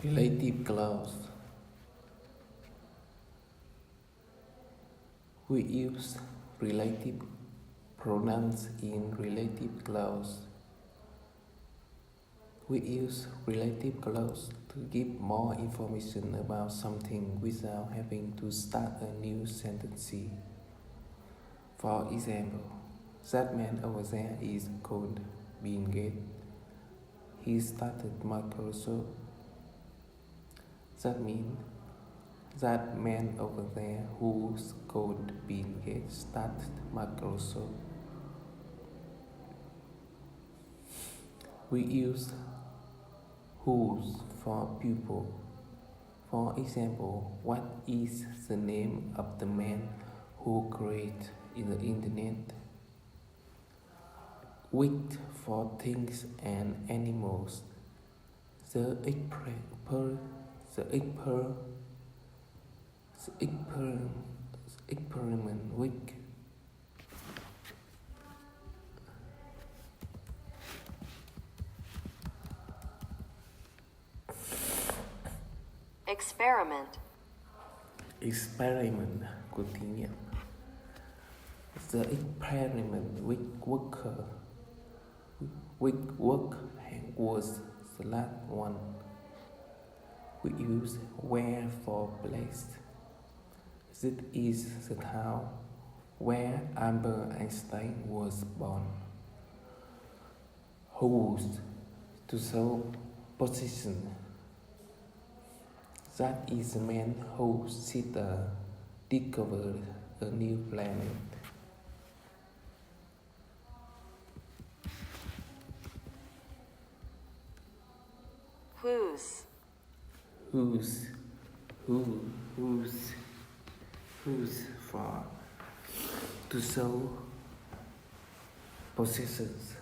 Relative clause. We use relative pronouns in relative clause. We use relative clause to give more information about something without having to start a new sentence. For example, that man over there is called Bill Gates. He started Microsoft. That means that man over there who's called Bill Gates started Microsoft. We use whose for people. For example, what is the name of the man who created the internet? With for things and animals. The experiment week. Experiment của thí nghiệm. The experiment with work was the last one. We use where for place. This is the town where Albert Einstein was born. Whose to show position. That is the man who discovered a new planet. Whose for to show possessions.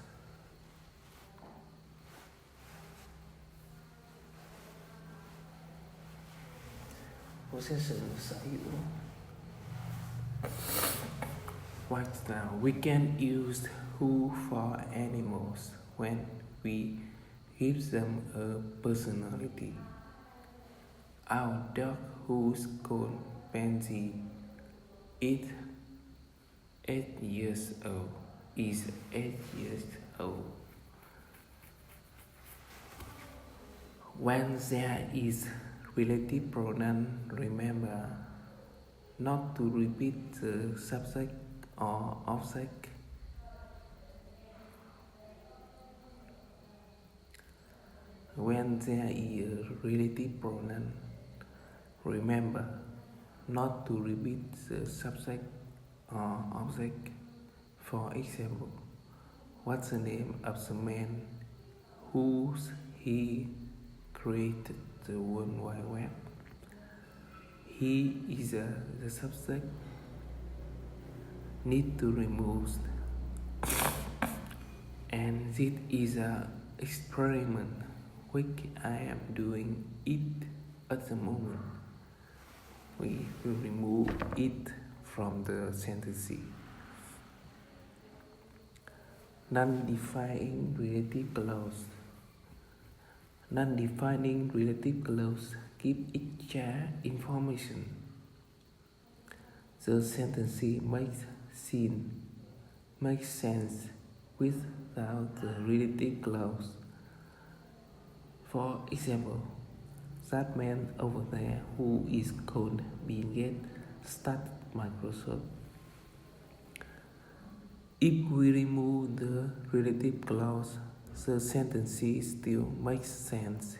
Possession sở hữu. Right now, we can use who for animals when we give them a personality. Our dog, who's called Pansy, is 8 years old. When there is relative pronoun, remember not to repeat the subject or object. When there is a relative pronoun, remember not to repeat the subject or object. For example, what's the name of the man he created the World Wide Web? He is the subject. Need to remove. And this is an experiment which I am doing it at the moment. We will remove it from the sentence. Non-defining relative clause. Non-defining relative clause give extra information. The sentence makes sense without the relative clause. For example, that man over there who is called Bill Gates started Microsoft. If we remove the relative clause, the sentence still makes sense.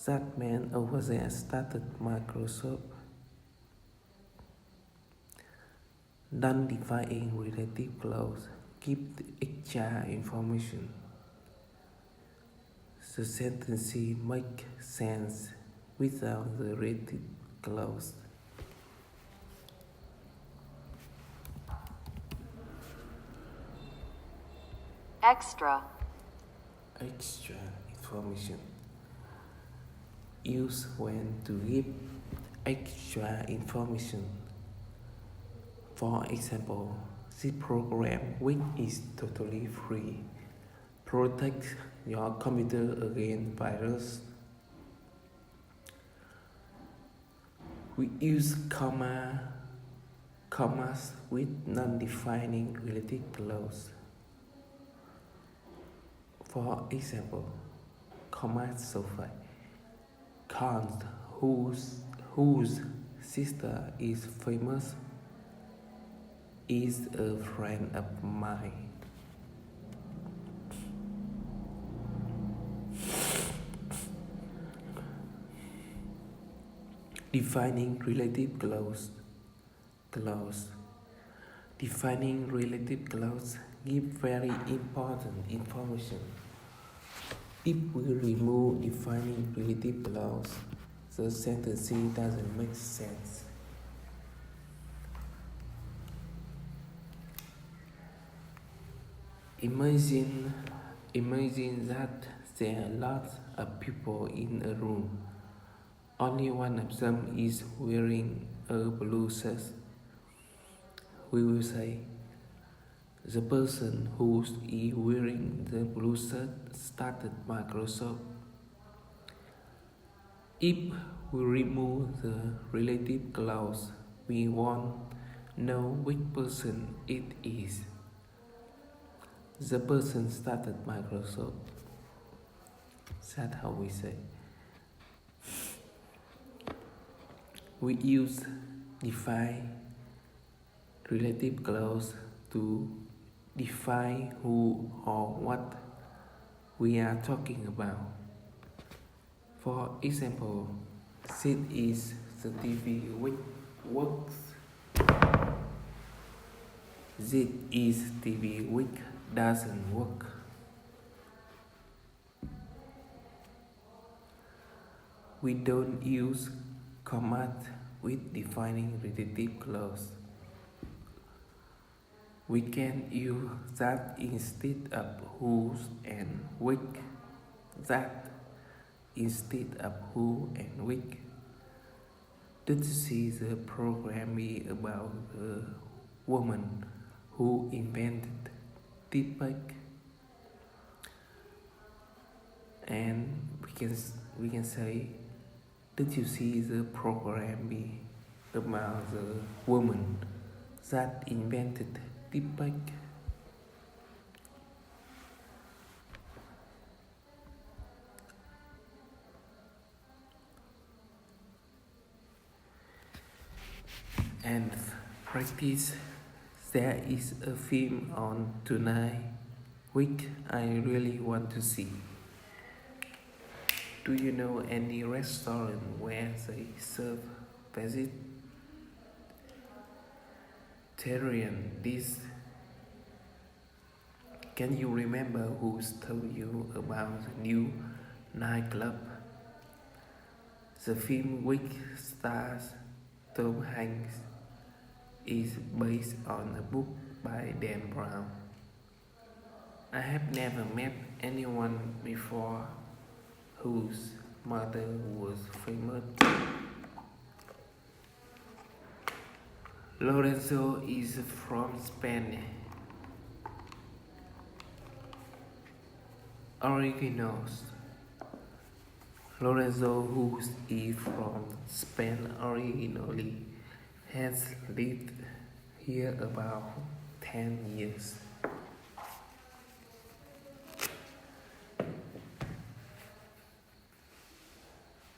That man over there started Microsoft. Non-defining relative clause give the extra information. The sentence makes sense without the relative clause. Extra information. Use when to give extra information. For example, this program which is totally free protect your computer against virus. We use commas with non-defining relative clause. For example, comma Sophie, Kant, whose sister is famous, is a friend of mine. Defining relative clause. Defining relative clause gives very important information. If we remove defining relative clause, the sentence doesn't make sense. Imagine that there are lots of people in a room. Only one of them is wearing a blue shirt. We will say, the person who is wearing the blue shirt started Microsoft. If we remove the relative clause, we won't know which person it is. The person started Microsoft. That's how we say. We use define relative clause to define who or what we are talking about. For example, this is the TV which works. This is TV which doesn't work. We don't use commas with defining relative clause. We can use that instead of whose and which, that instead of who and which. Did you see the program about the woman who invented deepfake? And we can say, did you see the program about the woman that invented deepfake? And practice. There is a film on tonight which I really want to see. Do you know any restaurant where they serve vegetarian dish? Can you remember who told you about the new nightclub? The film which stars Tom Hanks is based on a book by Dan Brown. I have never met anyone before whose mother was famous. Lorenzo is from Spain. Originals. Lorenzo, who is from Spain originally, has lived here about 10 years.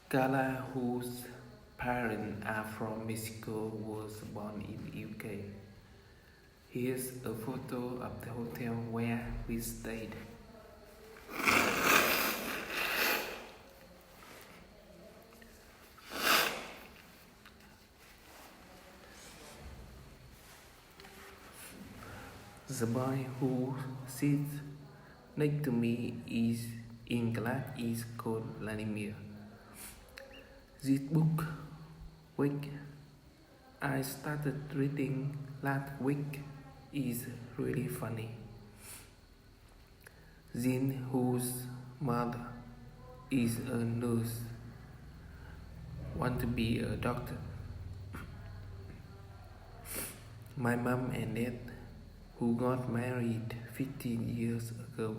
Carla, whose parents are from Mexico, was born in UK. Here's a photo of the hotel where we stayed. The boy who sits next to me is in class is called Vladimir. This book, which I started reading last week, is really funny. Jin, whose mother is a nurse, want to be a doctor. My mom and dad, who got married 15 years ago,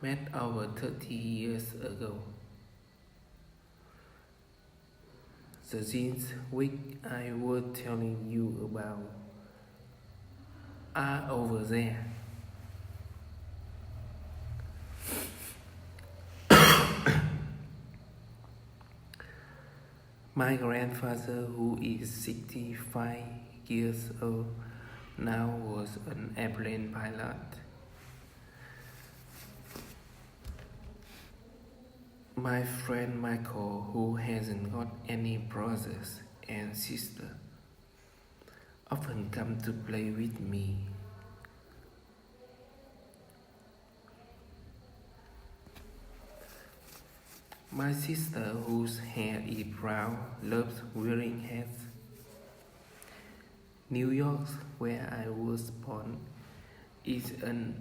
met over 30 years ago. The jeans wig I was telling you about are over there. My grandfather, who is 65 years old now, was an airplane pilot. My friend Michael, who hasn't got any brothers and sisters, often come to play with me. My sister, whose hair is brown, loves wearing hats. New York, where I was born, is an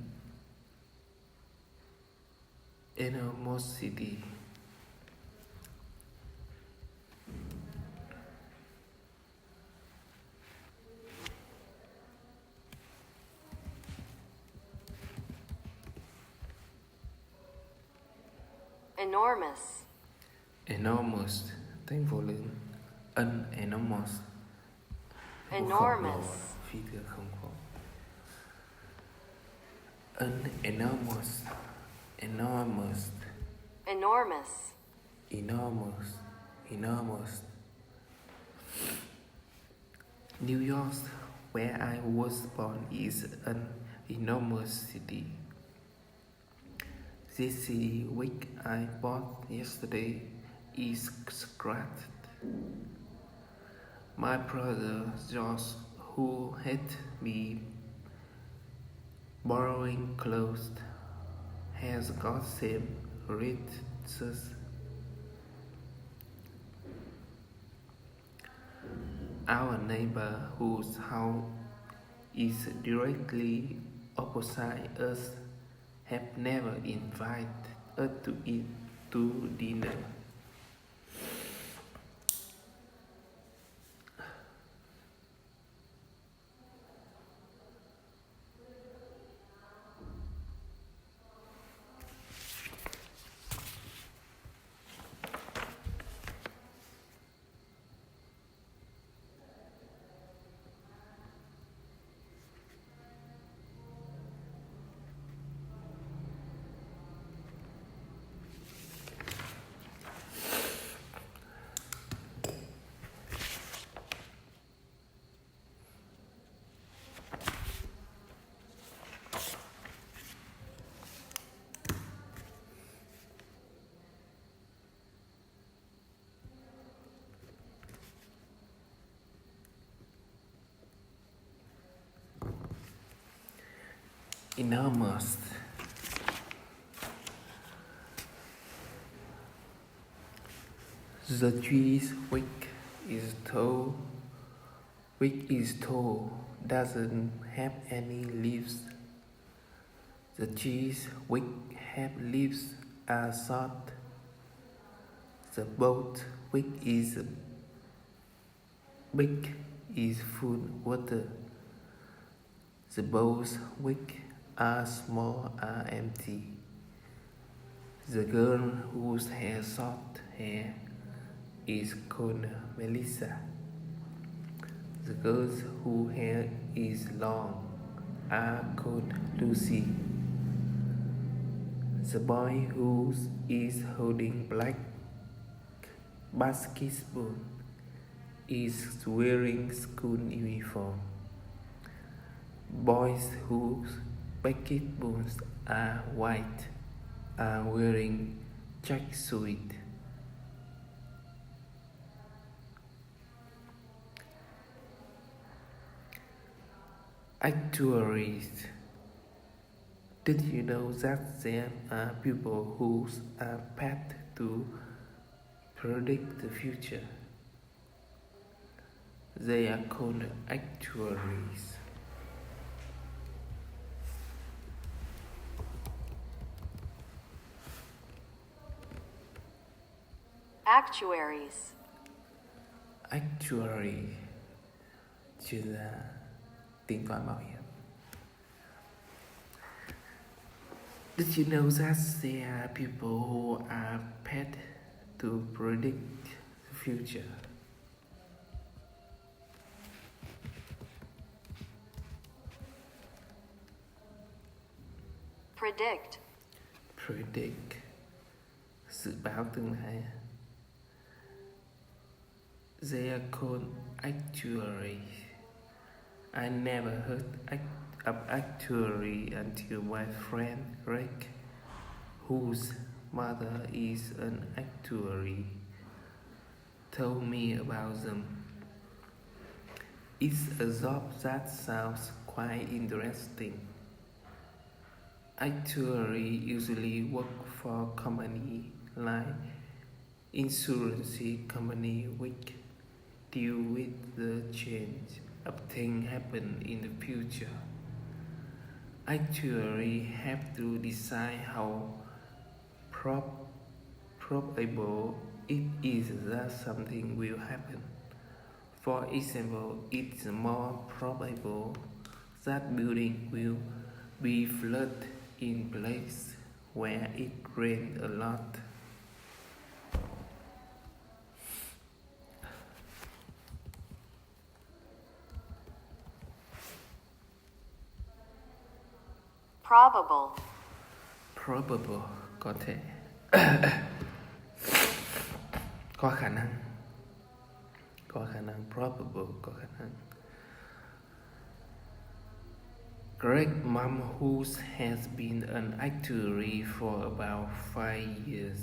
enormous city. Enormous. Enormous, tên vô lượng. Enormous. Enormous. Phi thường khổng lồ. Enormous. Enormous. Enormous. Enormous. Enormous. New York, where I was born, is an enormous city. This CD wig I bought yesterday is scratched. My brother George, who had me borrowing clothes, has got same riches. Our neighbor, whose house is directly opposite us, have never invited us to eat to dinner. Enormous. The tree's wick is tall. Wick is tall, doesn't have any leaves. The tree's wick have leaves are short. The boat wick is big, is full water. The boat's wick are small, are empty. The girl whose short hair is called Melissa. The girls whose hair is long are called Lucy. The boy who is holding black basketball is wearing school uniform. Boys whose basketballs are white are wearing tracksuit. Actuaries. Did you know that there are people who are paid to predict the future? They are called actuaries. Actuaries. Actuary, chuyên gia tính toán bảo hiểm. Did you know that there are people who are paid to predict the future? Predict. Predict, dự báo tương lai. They are called actuaries. I never heard of actuary until my friend Rick, whose mother is an actuary, told me about them. It's a job that sounds quite interesting. Actuary usually work for company like insurance company which deal with the change of things happen in the future. Actuary have to decide how probable it is that something will happen. For example, it's more probable that building will be flooded in places where it rains a lot. Probable. Probable, có thể. Có khả năng. Có khả năng. Probable, có khả năng. Greg's mom, who has been an actuary for about 5 years,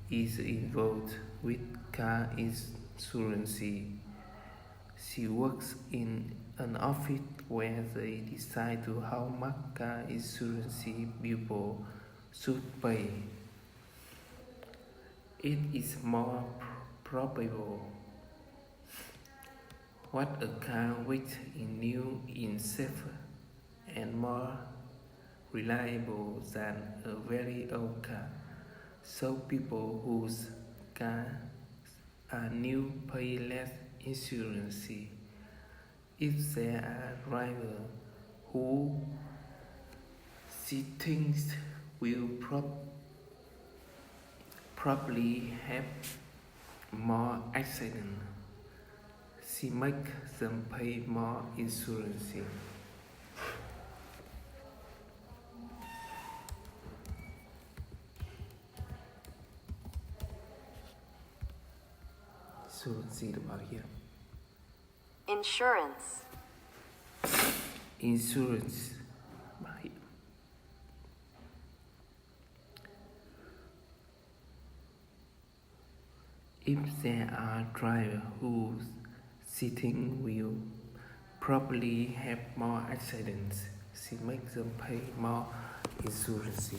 is involved with car insurance. She works in an office where they decide to how much car insurance people should pay. It is more probable what a car which is new is safer and more reliable than a very old car. So people whose cars are new pay less insurance. If there are drivers who she thinks will probably have more accidents, she makes them pay more insurance. Insurance được bảo hiểm. Insurance. Insurance, bảo hiểm. If there are drivers whose sitting will probably have more accidents, she makes them pay more insurance.